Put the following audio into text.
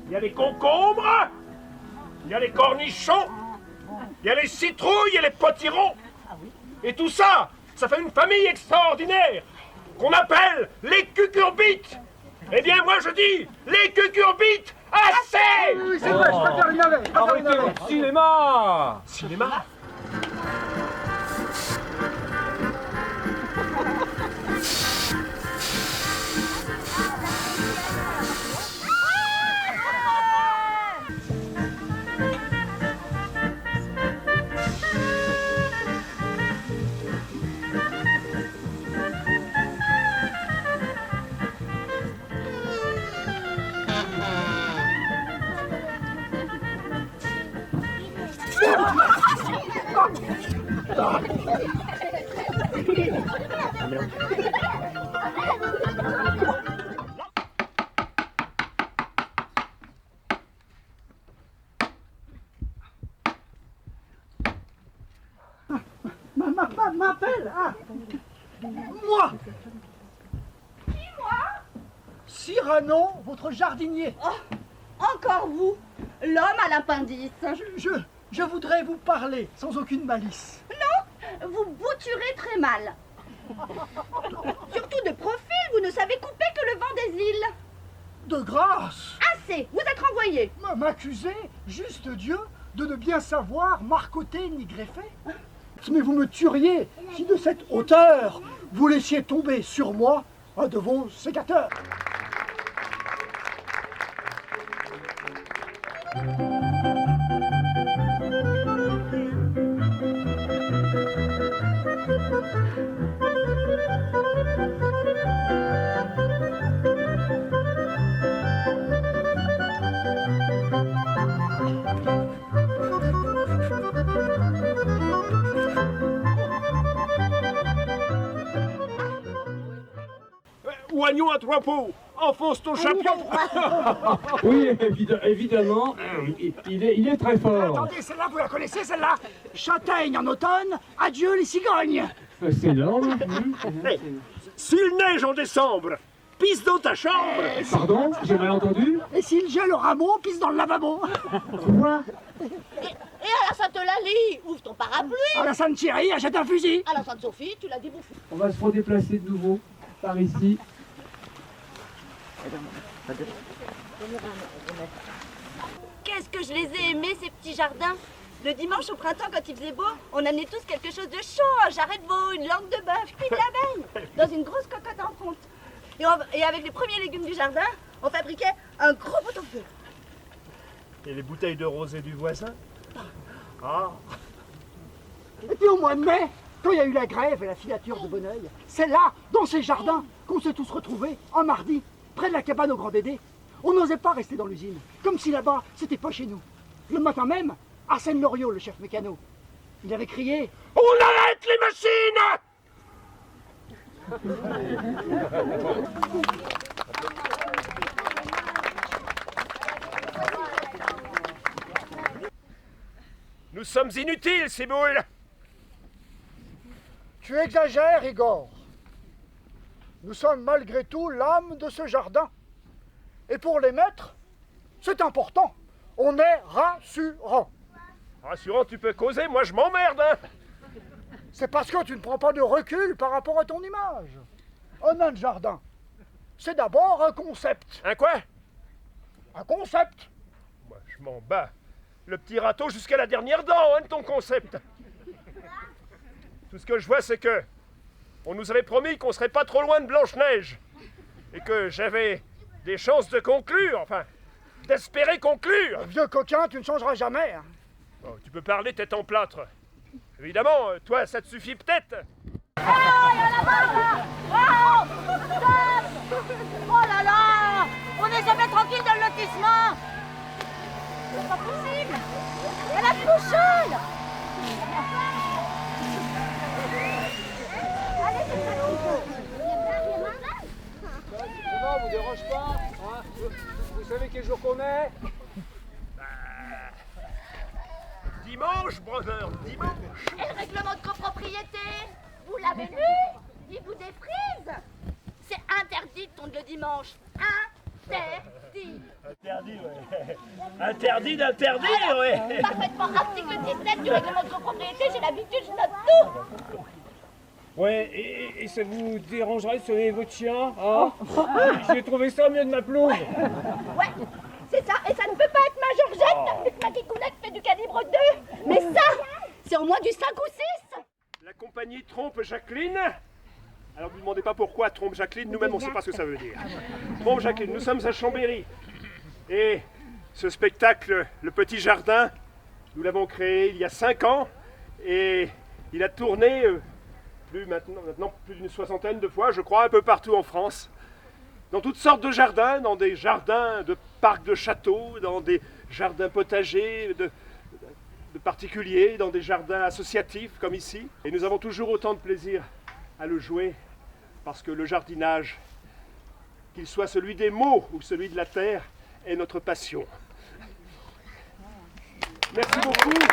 il y a les concombres, il y a les cornichons, il y a les citrouilles et les potirons. Et tout ça, ça fait une famille extraordinaire qu'on appelle les cucurbites. Eh bien, moi je dis les cucurbites assez. Oui, c'est vrai, je préfère une navette. Arrêtez votre cinéma. Cinéma. M'appelle, ah. Moi. Qui, moi? Cyrano, votre jardinier. Oh, encore vous, l'homme à l'appendice. Je voudrais vous parler sans aucune malice. Non, vous bouturez très mal. Surtout de profil, vous ne savez couper que le vent des îles. De grâce. Assez, vous êtes renvoyé. M'accuser, juste Dieu, de ne bien savoir marcoter ni greffer. Mais vous me tueriez si de cette hauteur vous laissiez tomber sur moi un de vos sécateurs. Oignon à trois pots, enfonce ton champion. Oui, évidemment, il est très fort. Attendez, celle-là, vous la connaissez, celle-là? Châtaigne en automne, adieu les cigognes. C'est énorme. Hey, s'il neige en décembre, pisse dans ta chambre. Pardon, j'ai mal entendu. Et s'il gèle au rameau, pisse dans le lavabo. Quoi? Et à la Sainte-Eulalie, ouvre ton parapluie. À la Sainte-Thierry, achète un fusil. À la Sainte-Sophie, tu l'as débouffé. On va se redéplacer de nouveau par ici. Qu'est-ce que je les ai aimés, ces petits jardins. Le dimanche au printemps, quand il faisait beau, on amenait tous quelque chose de chaud, un jarret de veau, une langue de bœuf, puis de l'abeille, dans une grosse cocotte en fonte. Et avec les premiers légumes du jardin, on fabriquait un gros pot-au-feu. Et les bouteilles de rosé du voisin? Ah. Et puis au mois de mai, quand il y a eu la grève et la filature de Bonneuil, c'est là, dans ces jardins, qu'on s'est tous retrouvés, un mardi, près de la cabane au Grand Dédé. On n'osait pas rester dans l'usine, comme si là-bas, c'était pas chez nous. Le matin même, Arsène Loriot, le chef mécano, il avait crié « On arrête les machines !» Nous sommes inutiles, ces boules. Tu exagères, Igor. Nous sommes malgré tout l'âme de ce jardin. Et pour les maîtres, c'est important. On est rassurant. Rassurant, tu peux causer, moi je m'emmerde, hein. C'est parce que tu ne prends pas de recul par rapport à ton image. Un nain de jardin, c'est d'abord un concept. Un quoi? Un concept. Moi je m'en bats. Le petit râteau jusqu'à la dernière dent, hein, de ton concept. Tout ce que je vois, c'est que on nous avait promis qu'on serait pas trop loin de Blanche-Neige. Et que j'avais des chances de conclure, enfin, d'espérer conclure. Vieux coquin, tu ne changeras jamais. Hein. Bon, tu peux parler tête en plâtre. Évidemment, toi, ça te suffit peut-être. Oh là là, on n'est jamais tranquille dans le lotissement. C'est pas possible. Elle a plus chaude. Ça vous dérange pas, hein? Vous savez quel jour qu'on est? Dimanche, brother, dimanche. Et le règlement de copropriété, vous l'avez lu? Il vous défrise. C'est interdit de tondre le dimanche. Interdit. Interdit, Interdit d'interdire, ouais. Parfaitement. Article 17 du règlement de copropriété, j'ai l'habitude, je note tout. Ouais, et ça vous dérangerait de sonner votre chien, hein? J'ai trouvé ça mieux de ma pelouse. Ouais, c'est ça. Et ça ne peut pas être ma Georgette, vu que ma Kikounette fait du calibre 2. Mais ça, c'est au moins du 5 ou 6. La compagnie trompe Jacqueline. Alors ne vous demandez pas pourquoi trompe Jacqueline, nous-mêmes on ne sait pas ce que ça veut dire. Trompe Jacqueline, nous sommes à Chambéry. Et ce spectacle, Le Petit Jardin, nous l'avons créé il y a 5 ans. Et il a tourné maintenant plus d'une soixantaine de fois, je crois, un peu partout en France. Dans toutes sortes de jardins, dans des jardins de parcs de châteaux, dans des jardins potagers de particuliers, dans des jardins associatifs comme ici. Et nous avons toujours autant de plaisir à le jouer parce que le jardinage, qu'il soit celui des mots ou celui de la terre, est notre passion. Merci beaucoup.